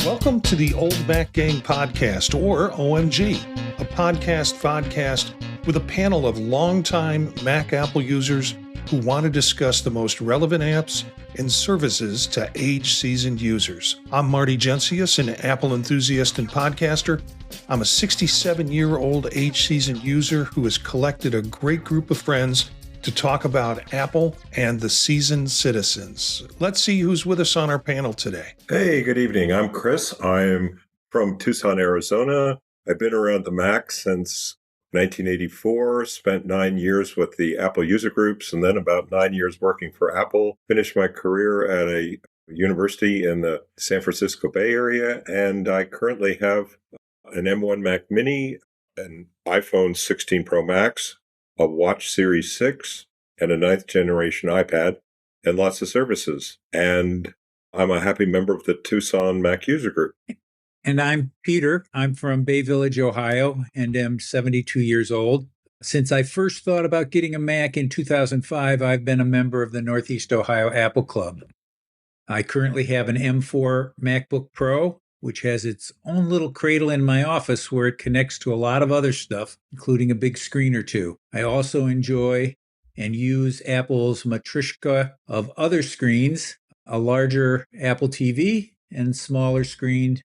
Welcome to the Old Mac Gang Podcast, or OMG, a vodcast with a panel of longtime Mac Apple users who want to discuss the most relevant apps and services to age-seasoned users. I'm Marty, an Apple enthusiast and podcaster. I'm a 67-year-old age-seasoned user who has collected a great group of friends to talk about Apple and the seasoned citizens. Let's see who's with us on our panel today. Hey, good evening. I'm Chris. I'm from Tucson, Arizona. I've been around the Mac since 1984, spent 9 years with the Apple user groups, and then about 9 years working for Apple. Finished my career at a university in the San Francisco Bay Area, and I currently have an M1 Mac Mini, an iPhone 16 Pro Max, a Watch Series 6, and a 9th generation iPad, and lots of services. And I'm a happy member of the Tucson Mac user group. And I'm Peter. I'm from Bay Village, Ohio, and am 72 years old. Since I first thought about getting a Mac in 2005, I've been a member of the Northeast Ohio Apple Club. I currently have an M4 MacBook Pro, which has its own little cradle in my office where it connects to a lot of other stuff, including a big screen or two. I also enjoy and use Apple's matryoshka of other screens, a larger Apple TV and smaller screened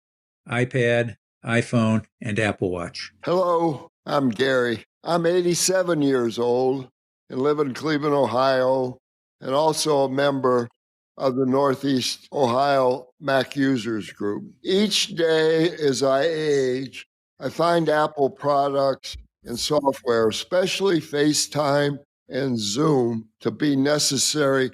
iPad, iPhone, and Apple Watch. Hello, I'm Gary. I'm 87 years old and live in Cleveland, Ohio, and also a member of the Northeast Ohio Mac Users Group. Each day as I age, I find Apple products and software, especially FaceTime and Zoom, to be a necessary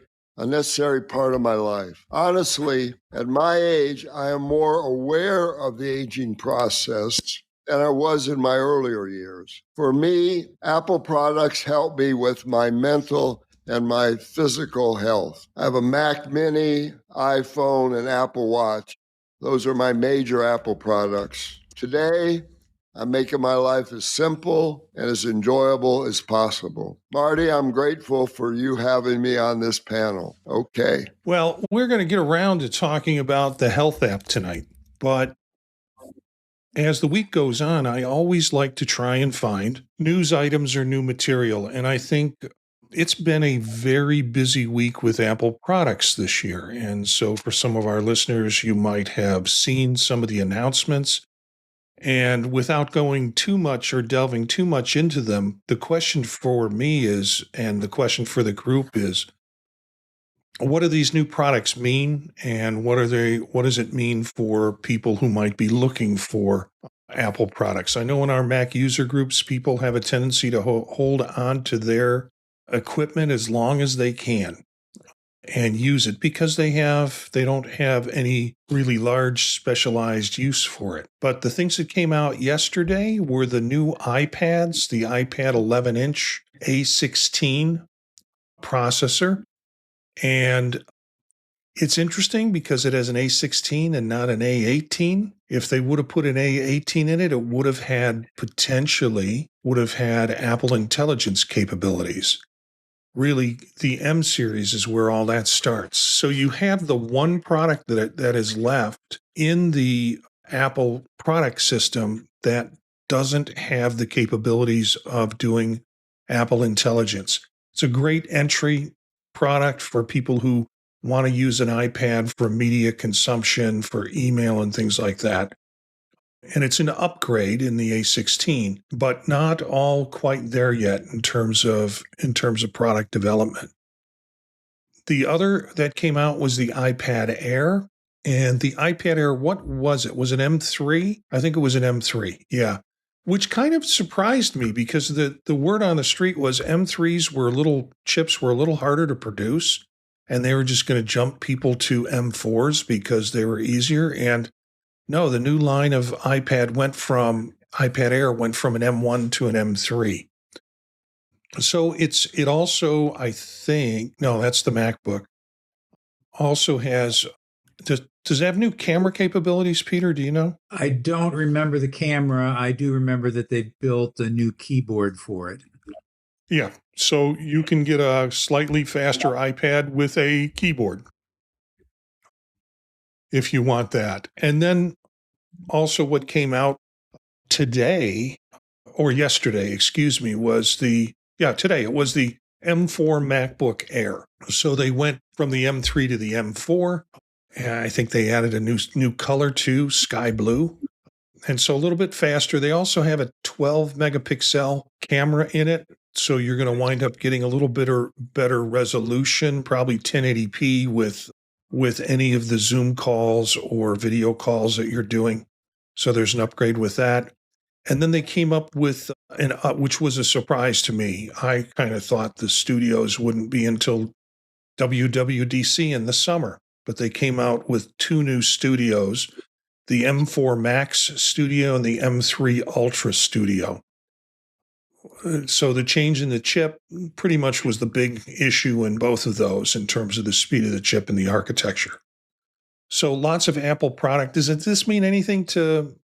part of my life. Honestly, at my age, I am more aware of the aging process than I was in my earlier years. For me, Apple products help me with my mental and my physical health. I have a Mac Mini, iPhone, and Apple Watch. Those are my major Apple products. Today, I'm making my life as simple and as enjoyable as possible. Marty, I'm grateful for you having me on this panel. Okay. Well, we're going to get around to talking about the health app tonight, but as the week goes on, I always like to try and find news items or new material, and I think it's been a very busy week with Apple products this year. And so for some of our listeners, you might have seen some of the announcements. And without going too much or delving too much into them, the question for me is, and the question for the group is, what do these new products mean? And what does it mean for people who might be looking for Apple products? I know in our Mac user groups, people have a tendency to hold on to their equipment as long as they can and use it because they don't have any really large specialized use for it. But the things that came out yesterday were the new iPads, the iPad 11-inch A16 processor. And it's interesting because it has an A16 and not an A18. If they would have put an A18 in it, it would have had Apple Intelligence capabilities. Really, the M series is where all that starts. So you have the one product that is left in the Apple product system that doesn't have the capabilities of doing Apple Intelligence. It's a great entry product for people who want to use an iPad for media consumption, for email and things like that. And it's an upgrade in the A16, but not all quite there yet in terms of product development. The other that came out was the iPad Air. And the iPad Air, what was it? Was it M3? I think it was an M3, yeah. Which kind of surprised me because the word on the street was M3s chips were a little harder to produce, and they were just going to jump people to M4s because they were easier. And no, the new line of iPad Air went from an M1 to an M3. So it also, I think, no, that's the MacBook, also has, does it have new camera capabilities, Peter? Do you know? I don't remember the camera. I do remember that they built a new keyboard for it. Yeah, so you can get a slightly faster iPad with a keyboard if you want that. And then also what came out today or yesterday, excuse me, was today it was the M4 MacBook Air. So they went from the M3 to the M4. I think they added a new color too, sky blue. And so a little bit faster. They also have a 12 megapixel camera in it. So you're going to wind up getting a little better resolution, probably 1080p with any of the Zoom calls or video calls that you're doing. So there's an upgrade with that. And then they came up with which was a surprise to me. I kind of thought the studios wouldn't be until WWDC in the summer, but they came out with two new studios, the M4 Max Studio and the M3 Ultra Studio. So the change in the chip pretty much was the big issue in both of those in terms of the speed of the chip and the architecture. So lots of Apple product. Does this mean anything to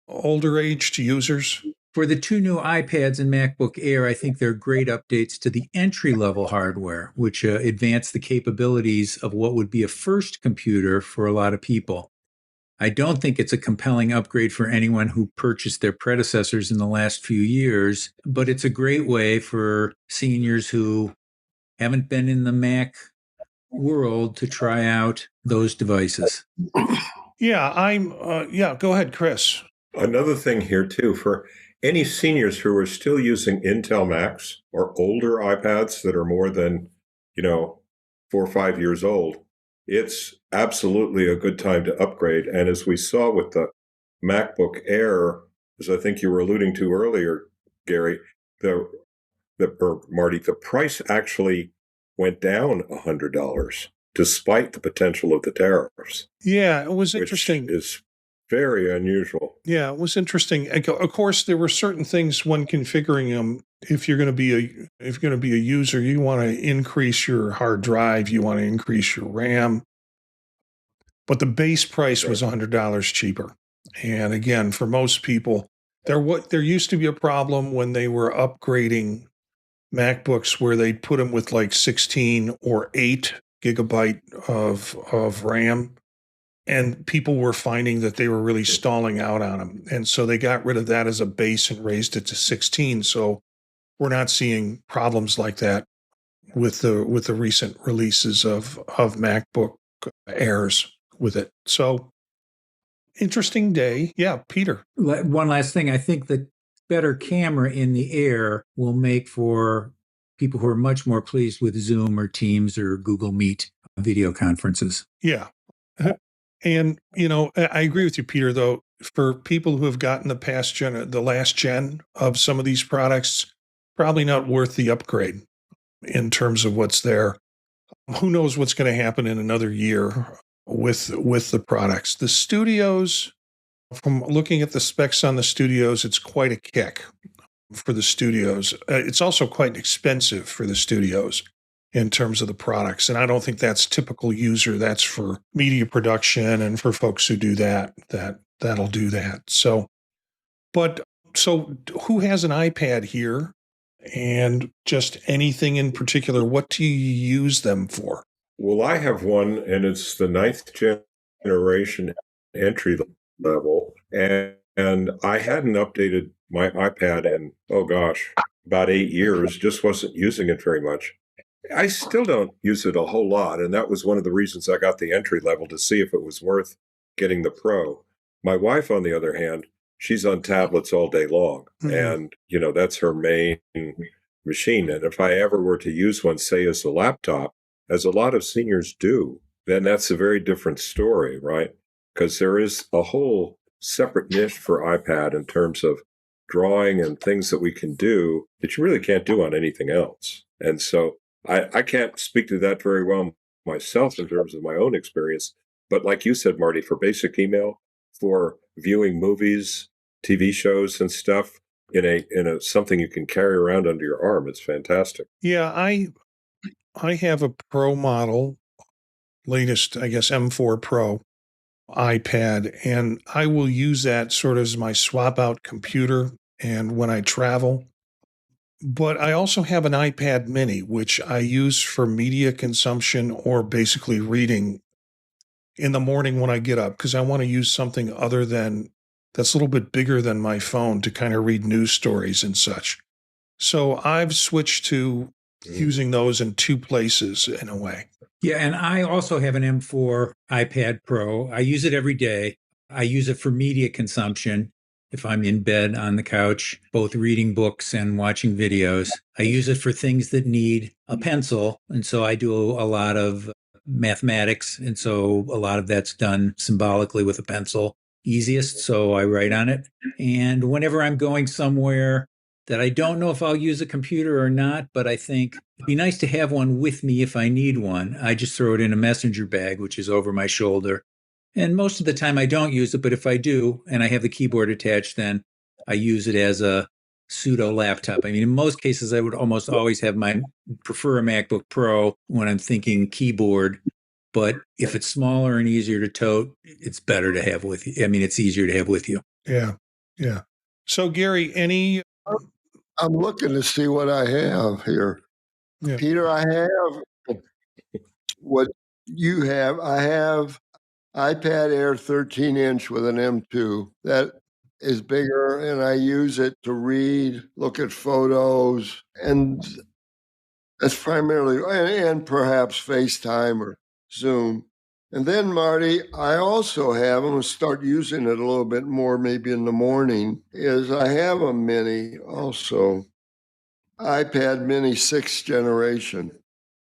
older aged users? For the two new iPads and MacBook Air, I think they're great updates to the entry-level hardware, which advance the capabilities of what would be a first computer for a lot of people. I don't think it's a compelling upgrade for anyone who purchased their predecessors in the last few years, but it's a great way for seniors who haven't been in the Mac world to try out those devices. Yeah, go ahead, Chris. Another thing here, too, for any seniors who are still using Intel Macs or older iPads that are more than, 4 or 5 years old, it's absolutely a good time to upgrade. And as we saw with the MacBook Air, as I think you were alluding to earlier, Gary, Marty, the price actually went down $100 despite the potential of the tariffs. Yeah, it was interesting. Which is very unusual. Yeah, it was interesting. Of course, there were certain things when configuring them. If you're going to be a user, you want to increase your hard drive, you want to increase your RAM, but the base price was $100 cheaper. And again, for most people, there used to be a problem when they were upgrading MacBooks where they'd put them with like 16 or 8 gigabyte of RAM. And people were finding that they were really stalling out on them. And so they got rid of that as a base and raised it to 16. So we're not seeing problems like that with the recent releases of MacBook Airs with it. So interesting day. Yeah, Peter. One last thing. I think the better camera in the Air will make for people who are much more pleased with Zoom or Teams or Google Meet video conferences. Yeah. And, I agree with you, Peter, though, for people who have gotten the last gen of some of these products, probably not worth the upgrade in terms of what's there. Who knows what's going to happen in another year with the products. The studios, from looking at the specs on the studios, it's quite a kick for the studios. It's also quite expensive for the studios in terms of the products. And I don't think that's typical user. That's for media production and for folks who do that'll do that. So who has an iPad here and just anything in particular? What do you use them for? Well, I have one and it's the 9th generation entry level. And I hadn't updated my iPad in, about 8 years, just wasn't using it very much. I still don't use it a whole lot, and that was one of the reasons I got the entry level to see if it was worth getting the Pro. My wife, on the other hand, she's on tablets all day long, and that's her main machine. And if I ever were to use one, say as a laptop, as a lot of seniors do, then that's a very different story, right? Because there is a whole separate niche for iPad in terms of drawing and things that we can do that you really can't do on anything else. And so I can't speak to that very well myself in terms of my own experience. But like you said, Marty, for basic email, for viewing movies, TV shows and stuff in a something you can carry around under your arm, it's fantastic. Yeah, I have a Pro model, latest, I guess, M4 Pro iPad, and I will use that sort of as my swap out computer and when I travel. But I also have an iPad mini, which I use for media consumption or basically reading in the morning when I get up because I want to use something other than that's a little bit bigger than my phone to kind of read news stories and such. So I've switched to using those in two places in a way. Yeah, and I also have an M4 iPad Pro. I use it every day. I use it for media consumption if I'm in bed on the couch, both reading books and watching videos. I use it for things that need a pencil. And so I do a lot of mathematics. And so a lot of that's done symbolically with a pencil. Easiest. So I write on it. And whenever I'm going somewhere that I don't know if I'll use a computer or not, but I think it'd be nice to have one with me if I need one. I just throw it in a messenger bag, which is over my shoulder. And most of the time I don't use it, but if I do and I have the keyboard attached, then I use it as a pseudo laptop. I mean, in most cases, I would almost always prefer a MacBook Pro when I'm thinking keyboard. But if it's smaller and easier to tote, it's better to have with you. I mean, it's easier to have with you. Yeah. Yeah. So, Gary, I'm looking to see what I have here. Yeah. Peter, I have what you have. I have iPad Air 13-inch with an M2. That is bigger, and I use it to read, look at photos, and that's primarily, and perhaps FaceTime or Zoom. And then, Marty, I also have, I'm going to start using it a little bit more maybe in the morning, is I have a mini also, iPad mini 6th generation.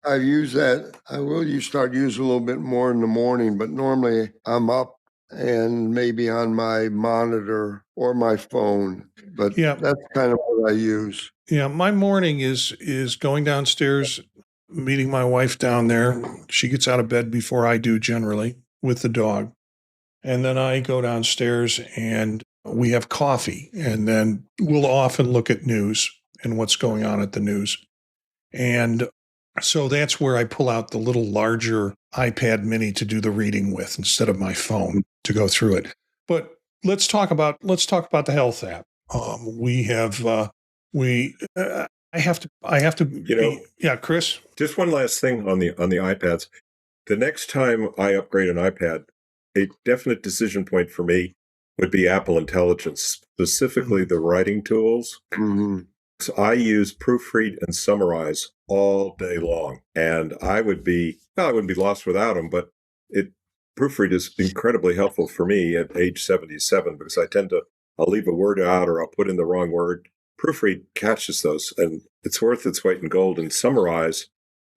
I've used that. I will start using a little bit more in the morning, but normally I'm up and maybe on my monitor or my phone. But Yeah. that's kind of what I use. Yeah, my morning is going downstairs, meeting my wife down there. She gets out of bed before I do generally with the dog. And then I go downstairs and we have coffee, and then we'll often look at news and what's going on at the news. And so that's where I pull out the little larger iPad mini to do the reading with instead of my phone to go through it. But let's talk about the health app. I have to, yeah, Chris. Just one last thing on the iPads. The next time I upgrade an iPad, a definite decision point for me would be Apple Intelligence, specifically the writing tools. Mm-hmm. So I use Proofread and Summarize all day long, and I wouldn't be lost without them. But Proofread is incredibly helpful for me at age 77 because I'll leave a word out or I'll put in the wrong word. Proofread catches those, and it's worth its weight in gold. And Summarize,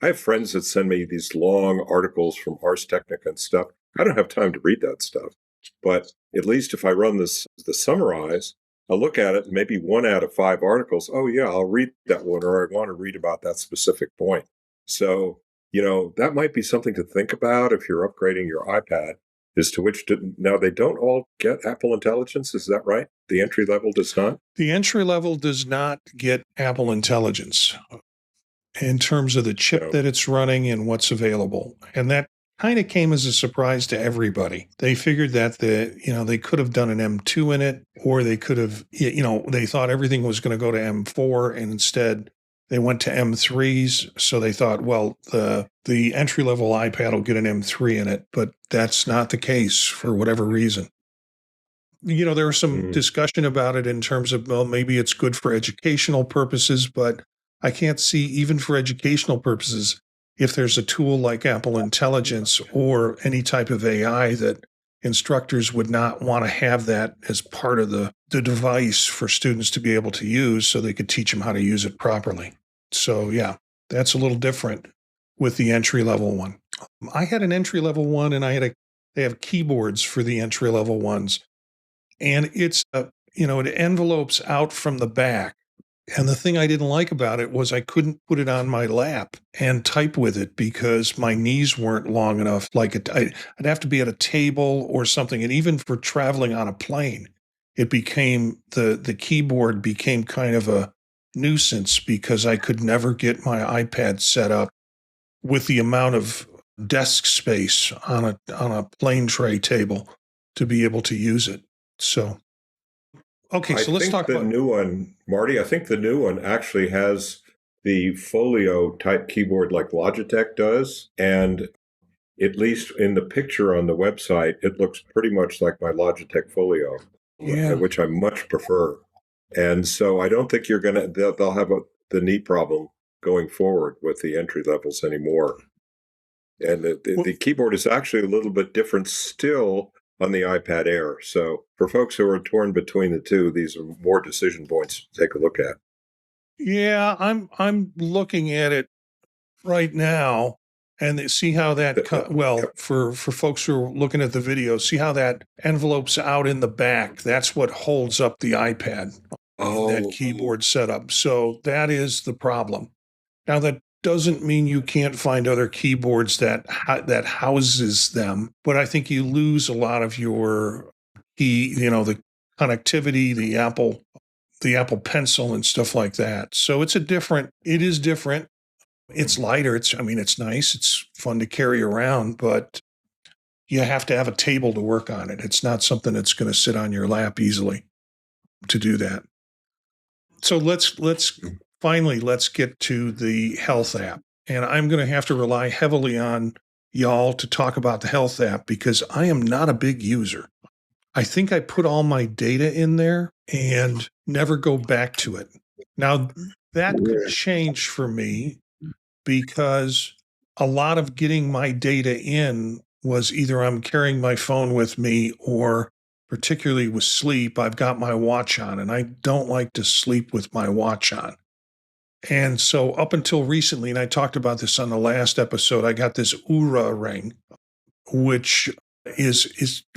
I have friends that send me these long articles from Ars Technica and stuff. I don't have time to read that stuff, but at least if I run the Summarize, I'll look at it, maybe 1 out of 5 articles. Oh yeah, I'll read that one, or I want to read about that specific point. So, that might be something to think about if you're upgrading your iPad, as to now they don't all get Apple Intelligence. Is that right? The entry level does not? The entry level does not get Apple Intelligence in terms of the chip that it's running and what's available. And that kind of came as a surprise to everybody. They figured that they could have done an M2 in it, or they could have, they thought everything was going to go to M4, and instead they went to M3s. So they thought, well, the entry level iPad will get an M3 in it, but that's not the case for whatever reason. There was some discussion about it in terms of, well, maybe it's good for educational purposes, but I can't see, even for educational purposes, if there's a tool like Apple Intelligence or any type of AI, that instructors would not want to have that as part of the device for students to be able to use so they could teach them how to use it properly. So, yeah, that's a little different with the entry-level one. I had an entry-level one, and they have keyboards for the entry-level ones. And it envelopes out from the back. And the thing I didn't like about it was I couldn't put it on my lap and type with it because my knees weren't long enough. I'd have to be at a table or something. And even for traveling on a plane, it became the keyboard became kind of a nuisance because I could never get my iPad set up with the amount of desk space on a plane tray table to be able to use it. So, okay, so let's talk about the new one, Marty. I think the new one actually has the folio type keyboard like Logitech does. And at least in the picture on the website, it looks pretty much like my Logitech Folio, Yeah. which I much prefer. And so I don't think they'll have the knee problem going forward with the entry levels anymore. And the keyboard is actually a little bit different still on the iPad Air. So for folks who are torn between the two, these are more decision points to take a look at. Yeah, I'm looking at it right now and see how that for folks who are looking at the video, see how that envelope's out in the back. That's what holds up the iPad. That keyboard setup. So that is the problem. Now that doesn't mean you can't find other keyboards that houses them, but I think you lose a lot of your the connectivity, the Apple Pencil and stuff like that. So it is different. It's lighter. It's nice. It's fun to carry around, but you have to have a table to work on it. It's not something that's going to sit on your lap easily to do that. So let's get to the health app. And I'm going to have to rely heavily on y'all to talk about the health app because I am not a big user. I think I put all my data in there and never go back to it. Now, that could change for me because a lot of getting my data in was either I'm carrying my phone with me or particularly with sleep, I've got my watch on and I don't like to sleep with my watch on. And so up until recently, and I talked about this on the last episode, I got this Oura ring, which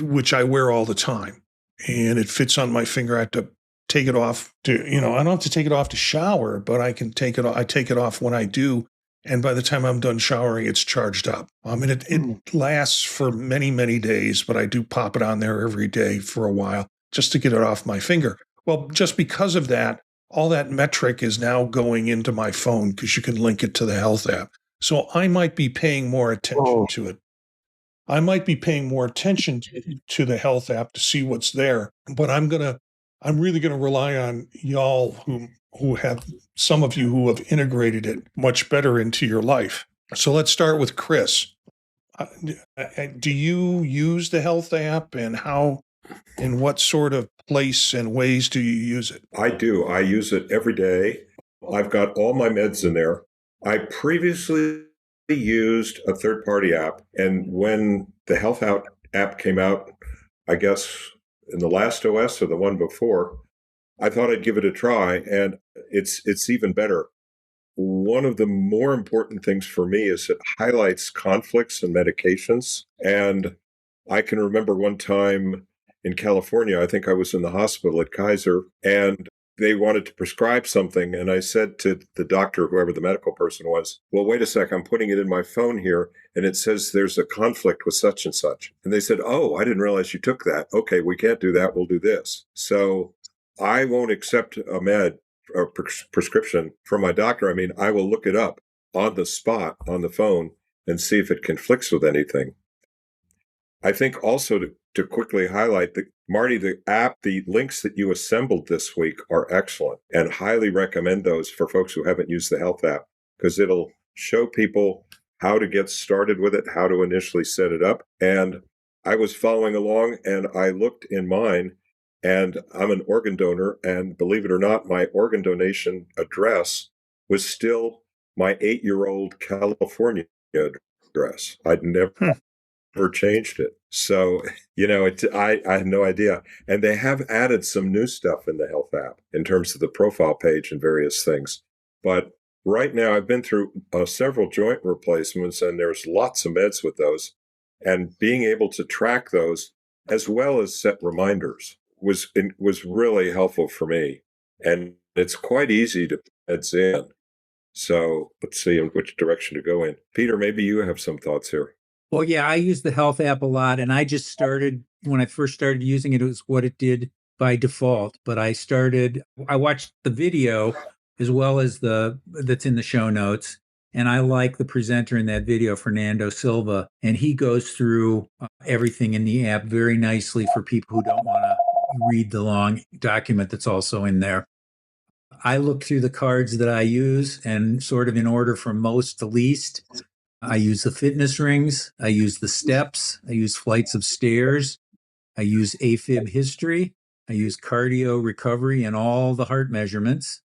which I wear all the time. And it fits on my finger. I have to take it off I don't have to take it off to shower, but I can take it off. I take it off when I do. And by the time I'm done showering, it's charged up. It lasts for many, many days, but I do pop it on there every day for a while just to get it off my finger. Well, just because of that, all that metric is now going into my phone because you can link it to the health app. So I might be paying more attention to it. I might be paying more attention to the health app to see what's there, but I'm really gonna rely on y'all who have some of you who have integrated it much better into your life. So let's start with Chris. Do you use the health app, and how, in what sort of place and ways do you use it? I do. I use it every day. I've got all my meds in there. I previously used a third-party app, and when the Health Out app came out, I guess in the last OS or the one before, I thought I'd give it a try, and it's even better. One of the more important things for me is it highlights conflicts and medications. And I can remember one time in California, I think I was in the hospital at Kaiser, and they wanted to prescribe something. And I said to the doctor, whoever the medical person was, well, wait a sec, I'm putting it in my phone here, and it says there's a conflict with such and such. And they said, oh, I didn't realize you took that. Okay, we can't do that. We'll do this. So I won't accept a med or prescription from my doctor. I mean, I will look it up on the spot on the phone and see if it conflicts with anything. I think also to quickly highlight that, Marty, the app, the links that you assembled this week are excellent, and highly recommend those for folks who haven't used the health app, because it'll show people how to get started with it, how to initially set it up. And I was following along and I looked in mine, and I'm an organ donor, and believe it or not, my organ donation address was still my 8-year-old California address. I'd never changed it. So, I had no idea. And they have added some new stuff in the health app in terms of the profile page and various things. But right now, I've been through several joint replacements, and there's lots of meds with those. And being able to track those as well as set reminders was really helpful for me. And it's quite easy to put meds in. So let's see in which direction to go in. Peter, maybe you have some thoughts here. Well, yeah, I use the health app a lot, and I just started, when I first started using it, it was what it did by default. But I watched the video as well as that's in the show notes. And I like the presenter in that video, Fernando Silva, and he goes through everything in the app very nicely for people who don't want to read the long document that's also in there. I look through the cards that I use and sort of in order from most to least. I use the fitness rings. I use the steps. I use flights of stairs. I use AFib history. I use cardio recovery and all the heart measurements.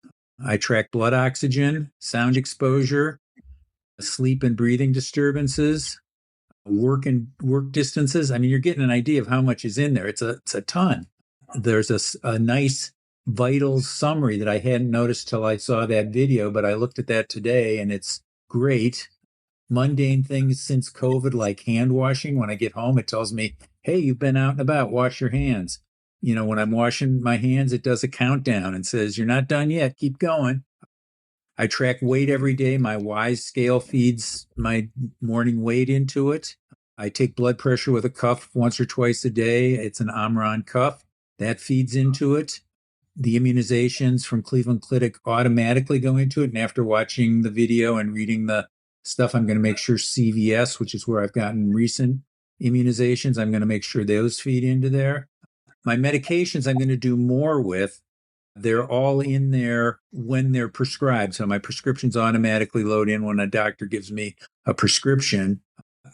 I track blood oxygen, sound exposure, sleep and breathing disturbances, work distances. I mean, you're getting an idea of how much is in there. It's a ton. There's a nice vitals summary that I hadn't noticed till I saw that video, but I looked at that today and it's great. Mundane things since COVID, like hand washing. When I get home, it tells me, hey, you've been out and about, wash your hands. You know, when I'm washing my hands, it does a countdown and says, you're not done yet, keep going. I track weight every day. My Wise scale feeds my morning weight into it. I take blood pressure with a cuff once or twice a day. It's an Omron cuff that feeds into it. The immunizations from Cleveland Clinic automatically go into it. And after watching the video and reading the stuff, I'm going to make sure CVS, which is where I've gotten recent immunizations, I'm going to make sure those feed into there. My medications I'm going to do more with. They're all in there when they're prescribed. So my prescriptions automatically load in when a doctor gives me a prescription.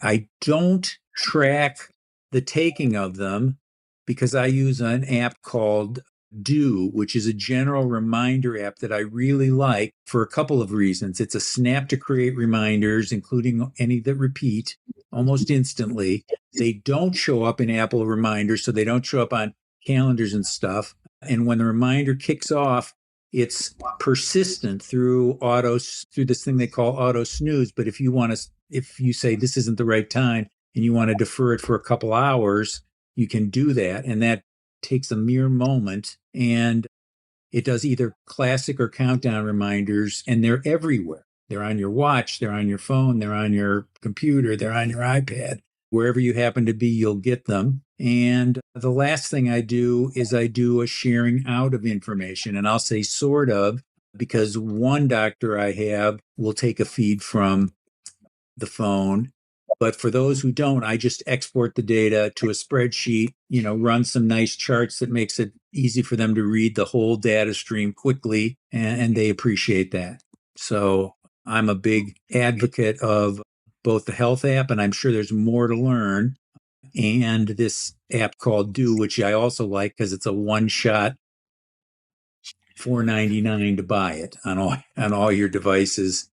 I don't track the taking of them because I use an app called Do, which is a general reminder app that I really like for a couple of reasons. It's a snap to create reminders, including any that repeat almost instantly. They don't show up in Apple reminders, so they don't show up on calendars and stuff. And when the reminder kicks off, it's persistent through this thing they call auto snooze. But if you say this isn't the right time and you want to defer it for a couple hours, you can do that. And that takes a mere moment. And it does either classic or countdown reminders, and they're everywhere. They're on your watch, they're on your phone, they're on your computer, they're on your iPad. Wherever you happen to be, you'll get them. And the last thing I do is I do a sharing out of information. And I'll say sort of, because one doctor I have will take a feed from the phone. But for those who don't, I just export the data to a spreadsheet, run some nice charts that makes it easy for them to read the whole data stream quickly, and they appreciate that. So I'm a big advocate of both the health app, and I'm sure there's more to learn, and this app called Do, which I also like because it's a one-shot $4.99 to buy it on all your devices.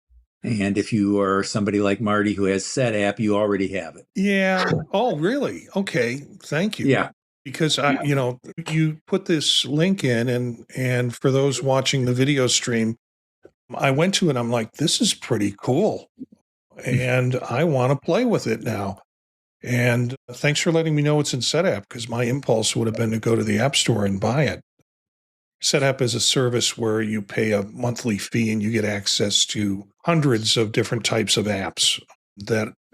And if you are somebody like Marty who has SetApp, you already have it. Yeah. Oh, really? Okay. Thank you. Yeah. Because you put this link in, and for those watching the video stream, I went to it. I'm like, this is pretty cool, and I want to play with it now. And thanks for letting me know it's in SetApp, because my impulse would have been to go to the App Store and buy it. SetApp is a service where you pay a monthly fee and you get access to hundreds of different types of apps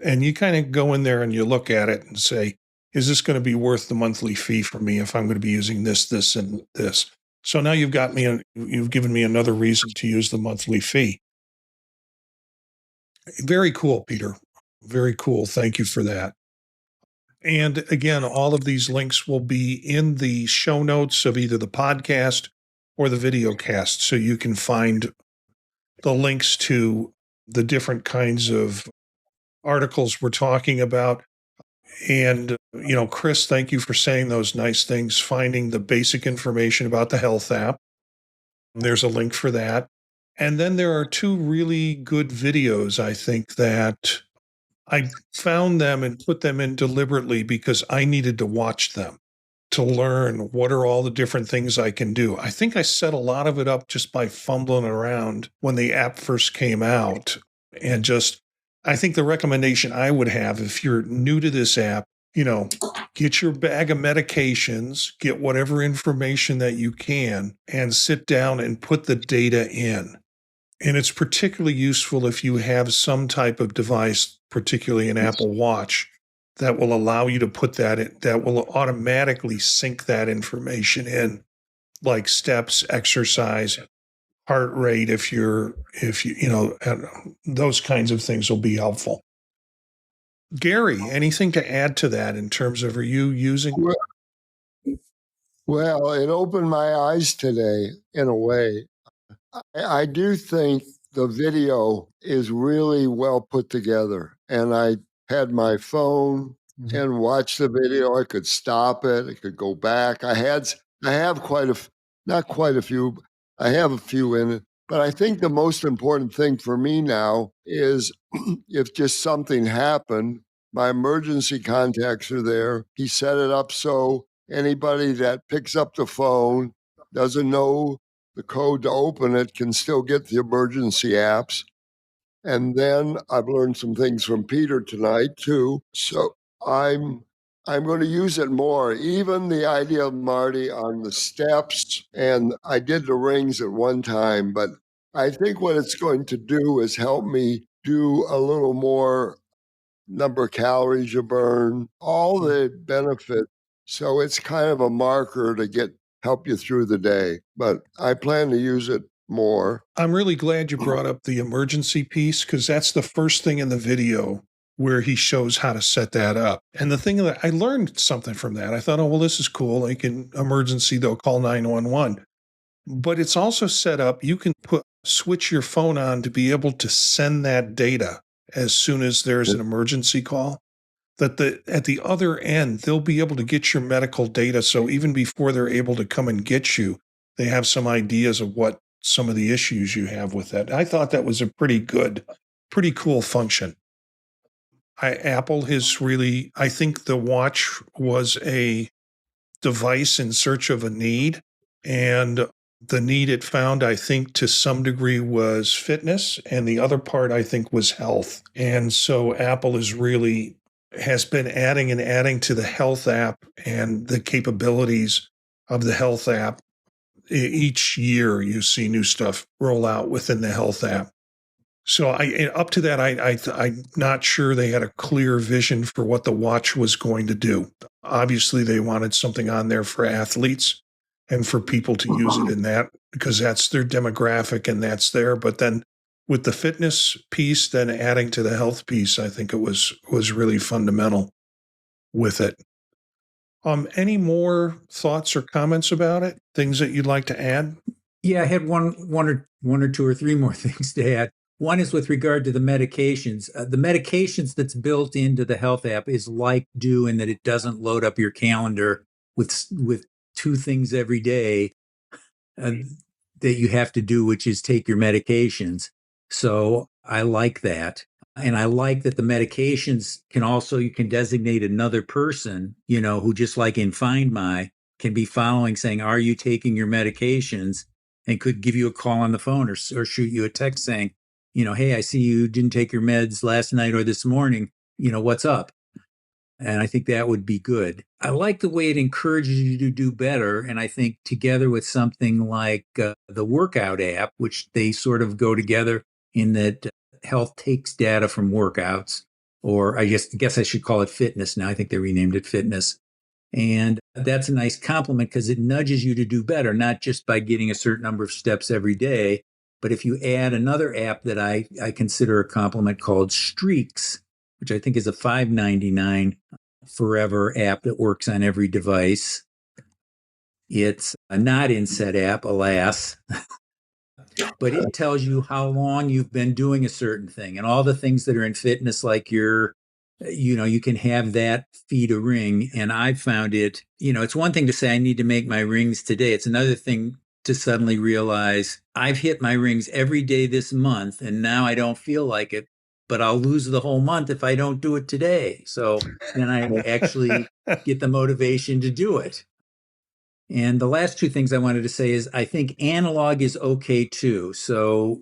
and you kind of go in there and you look at it and say, is this going to be worth the monthly fee for me if I'm going to be using this, this, and this? So now you've given me another reason to use the monthly fee. Very cool, Peter. Very cool. Thank you for that. And again, all of these links will be in the show notes of either the podcast or the video cast. So you can find the links to the different kinds of articles we're talking about. And, Chris, thank you for saying those nice things, finding the basic information about the health app. There's a link for that. And then there are two really good videos, I think, that I found them and put them in deliberately because I needed to watch them to learn what are all the different things I can do. I think I set a lot of it up just by fumbling around when the app first came out. And I think the recommendation I would have if you're new to this app, get your bag of medications, get whatever information that you can, and sit down and put the data in. And it's particularly useful if you have some type of device, particularly an Apple Watch, that will allow you to put that in, that will automatically sync that information in, like steps, exercise, heart rate. If you those kinds of things will be helpful. Gary, anything to add to that in terms of, are you using? Well, it opened my eyes today in a way. I do think the video is really well put together. And I had my phone and watched the video. I could stop it. I could go back. I have not quite a few. I have a few in it. But I think the most important thing for me now is if just something happened, my emergency contacts are there. He set it up so anybody that picks up the phone doesn't know the code to open it can still get the emergency apps. And then I've learned some things from Peter tonight too. So I'm going to use it more. Even the idea of Marty on the steps, and I did the rings at one time, but I think what it's going to do is help me do a little more number of calories you burn, all the benefits. So it's kind of a marker to help you through the day. But I plan to use it more. I'm really glad you brought up the emergency piece because that's the first thing in the video where he shows how to set that up. And the thing that I learned something from that, I thought, oh, well, this is cool. Like in emergency, they'll call 911. But it's also set up, you can switch your phone on to be able to send that data as soon as there's an emergency call. That at the other end, they'll be able to get your medical data. So even before they're able to come and get you, they have some ideas of what some of the issues you have with that. I thought that was a pretty cool function. Apple has really, I think the watch was a device in search of a need, and the need it found, I think, to some degree was fitness, and the other part, I think, was health. And so Apple has been adding to the health app and the capabilities of the health app. Each year, you see new stuff roll out within the health app. So up to that, I'm not sure they had a clear vision for what the watch was going to do. Obviously, they wanted something on there for athletes and for people to use it in that because that's their demographic and that's there. But then with the fitness piece, then adding to the health piece, I think it was really fundamental with it. Any more thoughts or comments about it? Things that you'd like to add? Yeah, I had one or two or three more things to add. One is with regard to the medications. The medications that's built into the health app is like Do in that it doesn't load up your calendar with two things every day that you have to do, which is take your medications. So I like that. And I like that the medications you can designate another person, who just like in Find My can be following saying, are you taking your medications? And could give you a call on the phone or shoot you a text saying, hey, I see you didn't take your meds last night or this morning, what's up? And I think that would be good. I like the way it encourages you to do better. And I think together with something like the workout app, which they sort of go together in that health takes data from workouts, or I guess I should call it fitness now. I think they renamed it fitness. And that's a nice compliment because it nudges you to do better, not just by getting a certain number of steps every day. But if you add another app that I consider a compliment called Streaks, which I think is a $5.99 forever app that works on every device. It's not in SetApp, alas, but it tells you how long you've been doing a certain thing and all the things that are in fitness, like you can have that feed a ring. And I found it, it's one thing to say I need to make my rings today. It's another thing to suddenly realize I've hit my rings every day this month and now I don't feel like it, but I'll lose the whole month if I don't do it today. So then I actually get the motivation to do it. And the last two things I wanted to say is I think analog is okay too. So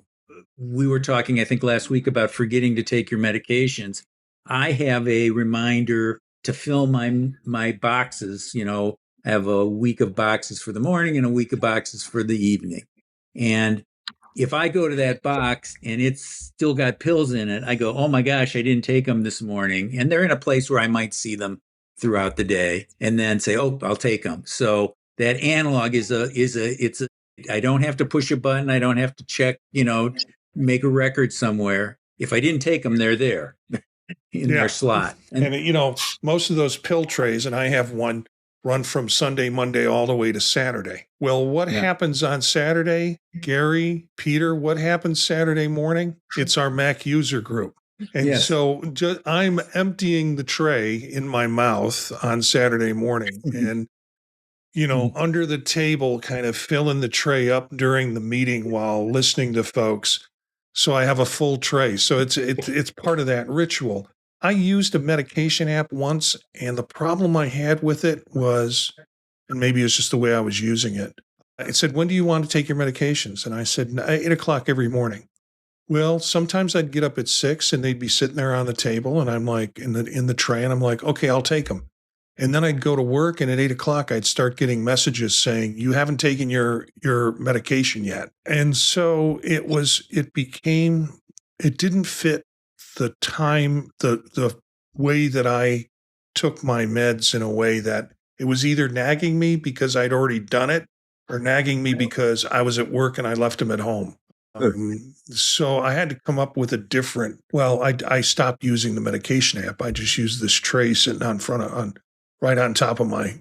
we were talking, I think last week, about forgetting to take your medications. I have a reminder to fill my boxes. I have a week of boxes for the morning and a week of boxes for the evening. And if I go to that box and it's still got pills in it, I go, oh my gosh, I didn't take them this morning. And they're in a place where I might see them throughout the day and then say, oh, I'll take them. So that analog I don't have to push a button. I don't have to check, make a record somewhere. If I didn't take them, they're there in their slot. And most of those pill trays, and I have one, run from Sunday, Monday, all the way to Saturday. Well, what happens on Saturday, Gary, Peter, what happens Saturday morning? It's our Mac user group. And so I'm emptying the tray in my mouth on Saturday morning and, under the table, kind of filling the tray up during the meeting while listening to folks. So I have a full tray. So it's part of that ritual. I used a medication app once, and the problem I had with it was, and maybe it's just the way I was using it. It said, "When do you want to take your medications?" And I said, 8:00 every morning. Well, sometimes I'd get up at 6 and they'd be sitting there on the table, and I'm like in the tray, and I'm like, okay, I'll take them. And then I'd go to work, and at 8:00 I'd start getting messages saying, "You haven't taken your medication yet." And so it didn't fit the time, the way that I took my meds, in a way that it was either nagging me because I'd already done it, or nagging me because I was at work and I left them at home. So I had to come up with I stopped using the medication app. I just used this tray sitting right on top of my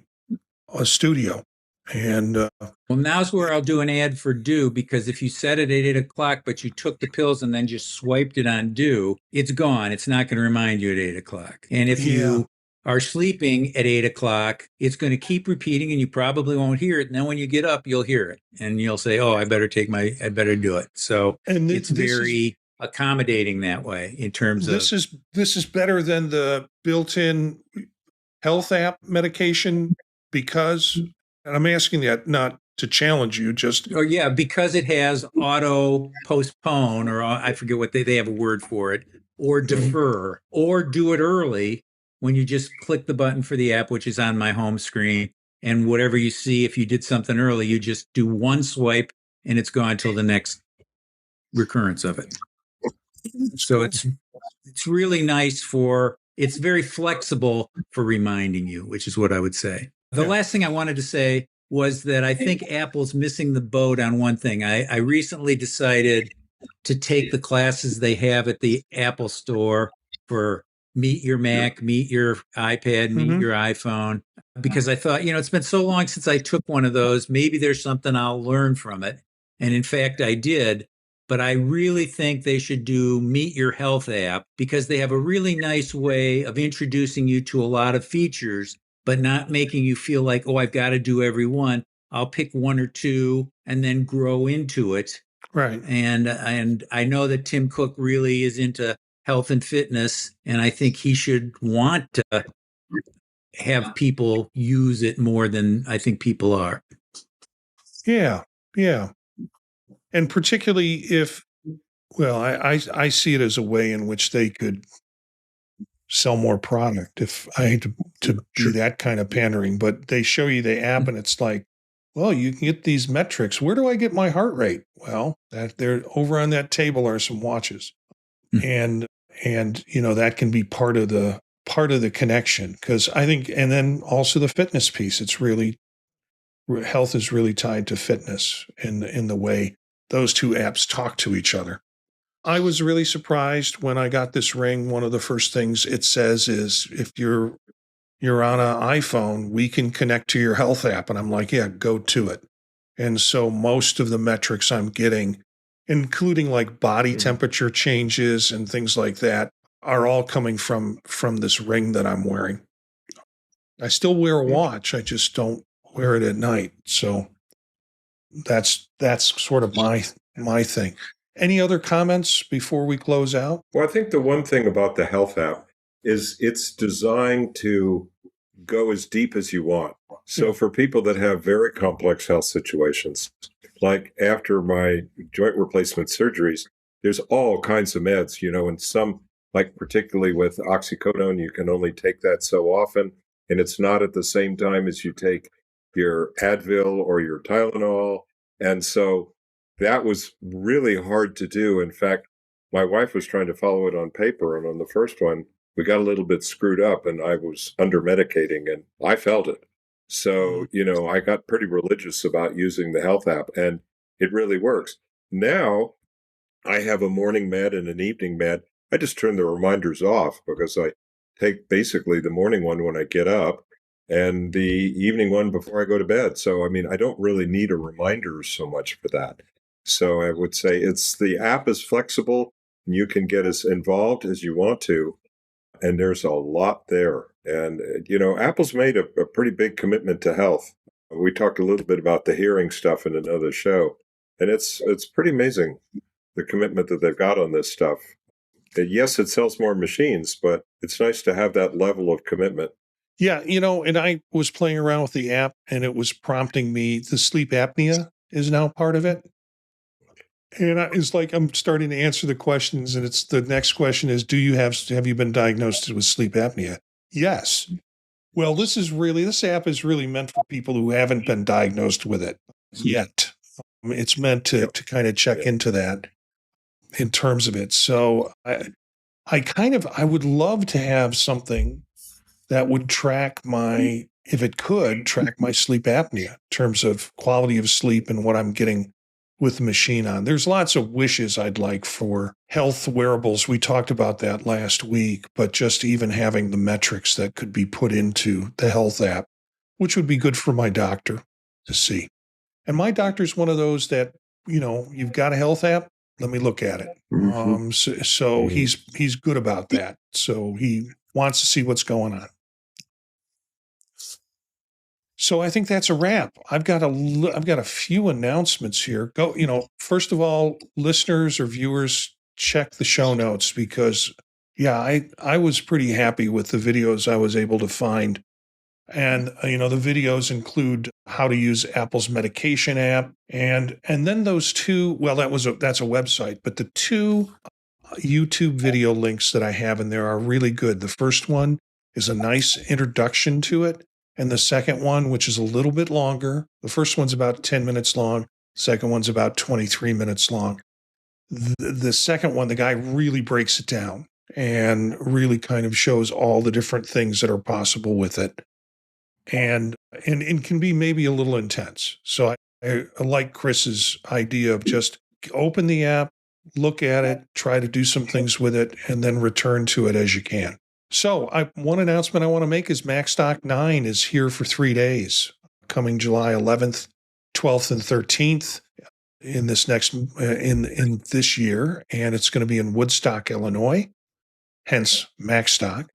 studio. And well, now's where I'll do an ad for Dew, because if you set it at 8:00, but you took the pills and then just swiped it on Dew, it's gone. It's not going to remind you at 8:00. And if you are sleeping at 8:00, it's going to keep repeating, and you probably won't hear it. And then when you get up, you'll hear it, and you'll say, "Oh, I better do it." So it's very accommodating that way in terms of this is better than the built-in health app medication, because, and I'm asking that not to challenge you, just because it has auto postpone, or I forget what they have a word for it, or defer, or do it early when you just click the button for the app, which is on my home screen, and whatever you see, if you did something early, you just do one swipe and it's gone till the next recurrence of it. So it's really nice it's very flexible for reminding you, which is what I would say. The last thing I wanted to say was that I think Apple's missing the boat on one thing. I recently decided to take the classes they have at the Apple Store for Meet Your Mac, Meet Your iPad, Meet Your iPhone, because I thought, it's been so long since I took one of those. Maybe there's something I'll learn from it. And in fact, I did. But I really think they should do Meet Your Health app, because they have a really nice way of introducing you to a lot of features, but not making you feel like, oh, I've got to do every one. I'll pick one or two and then grow into it. Right. And I know that Tim Cook really is into health and fitness, and I think he should want to have people use it more than I think people are. Yeah. And particularly if, I see it as a way in which they could sell more product, if I hate to be that kind of pandering, but they show you the app and it's like, well, you can get these metrics. Where do I get my heart rate? Well, that there over on that table are some watches. And that can be part of the connection, because I think, and then also the fitness piece, it's really, health is really tied to fitness in the way those two apps talk to each other. I was really surprised when I got this ring. One of the first things it says is, if you're on an iPhone, we can connect to your health app. And I'm like, yeah, go to it. And so most of the metrics I'm getting, including like body temperature changes and things like that, are all coming from this ring that I'm wearing. I still wear a watch. I just don't wear it at night. So that's sort of my thing. Any other comments before we close out? Well, I think the one thing about the health app is it's designed to go as deep as you want. So for people that have very complex health situations, like after my joint replacement surgeries, there's all kinds of meds, and some, like particularly with oxycodone, you can only take that so often, and it's not at the same time as you take your Advil or your Tylenol. And so that was really hard to do. In fact, my wife was trying to follow it on paper, and on the first one, we got a little bit screwed up, and I was under medicating, and I felt it. So, I got pretty religious about using the health app, and it really works. Now, I have a morning med and an evening med. I just turn the reminders off, because I take basically the morning one when I get up, and the evening one before I go to bed. So, I mean, I don't really need a reminder so much for that. So I would say the app is flexible. And you can get as involved as you want to. And there's a lot there. And, Apple's made a pretty big commitment to health. We talked a little bit about the hearing stuff in another show. And it's pretty amazing, the commitment that they've got on this stuff. Yes, it sells more machines, but it's nice to have that level of commitment. Yeah, and I was playing around with the app and it was prompting me. The sleep apnea is now part of it. And it's like I'm starting to answer the questions, and the next question is, have you been diagnosed with sleep apnea? Yes. Well, this app is really meant for people who haven't been diagnosed with it yet. It's meant to kind of check into that in terms of it. So I would love to have something that would track my sleep apnea in terms of quality of sleep and what I'm getting with the machine on. There's lots of wishes I'd like for health wearables. We talked about that last week, but just even having the metrics that could be put into the health app, which would be good for my doctor to see. And my doctor's one of those that, you've got a health app, let me look at it. Mm-hmm. So he's good about that. So he wants to see what's going on. So I think that's a wrap. I've got a few announcements here. First of all, listeners or viewers, check the show notes because, I was pretty happy with the videos I was able to find. And, the videos include how to use Apple's medication app. And then those two, well, that's a website, but the two YouTube video links that I have in there are really good. The first one is a nice introduction to it. And the second one, which is a little bit longer, the first one's about 10 minutes long. The second one's about 23 minutes long. The second one, the guy really breaks it down and really kind of shows all the different things that are possible with it. And it can be maybe a little intense. So I like Chris's idea of just open the app, look at it, try to do some things with it, and then return to it as you can. So one announcement I want to make is MacStock 9 is here for 3 days, coming July 11th, 12th, and 13th in this year, and it's going to be in Woodstock, Illinois, hence MacStock.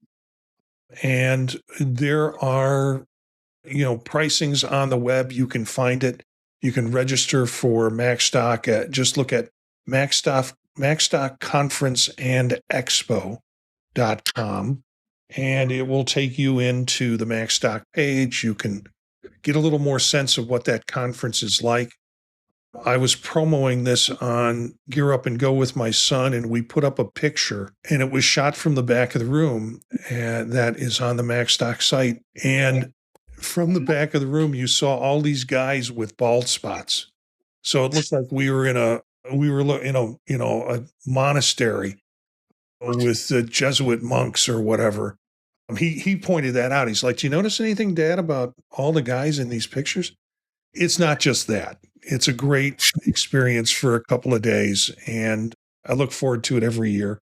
And there are, pricings on the web. You can find it. You can register for MacStock. Just look at MacStock Conference and Expo.com. And it will take you into the MacStock page. You can get a little more sense of what that conference is like. I was promoting this on Gear Up and Go with my son, and we put up a picture, and it was shot from the back of the room, and that is on the MacStock site. And from the back of the room, you saw all these guys with bald spots. So it looked like we were in a monastery with the Jesuit monks or whatever. He pointed that out. He's like, "Do you notice anything, Dad, about all the guys in these pictures?" It's not just that. It's a great experience for a couple of days, and I look forward to it every year.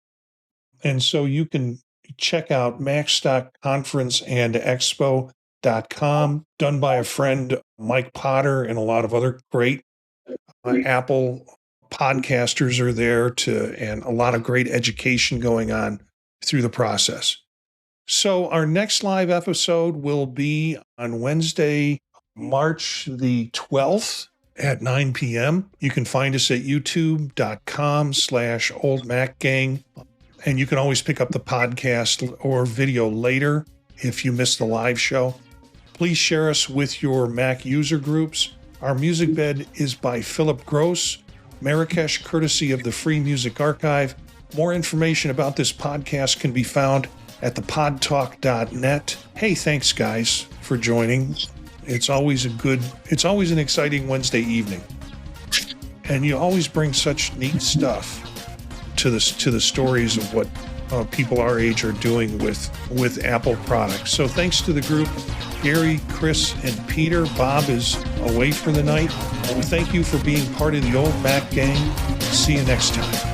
And so you can check out MacStock Conference and Expo.com, done by a friend, Mike Potter, and a lot of other great Apple podcasters are there and a lot of great education going on through the process. So our next live episode will be on Wednesday, March the 12th at 9 p.m. You can find us at youtube.com/oldmacgang. And you can always pick up the podcast or video later if you missed the live show. Please share us with your Mac user groups. Our music bed is by Philip Gross, Marrakesh, courtesy of the Free Music Archive. More information about this podcast can be found at thepodtalk.net. Hey, thanks guys for joining. It's always an exciting Wednesday evening. And you always bring such neat stuff to the stories of what people our age are doing with Apple products. So thanks to the group, Gary, Chris, and Peter. Bob is away for the night. Thank you for being part of the Old Mac Gang. See you next time.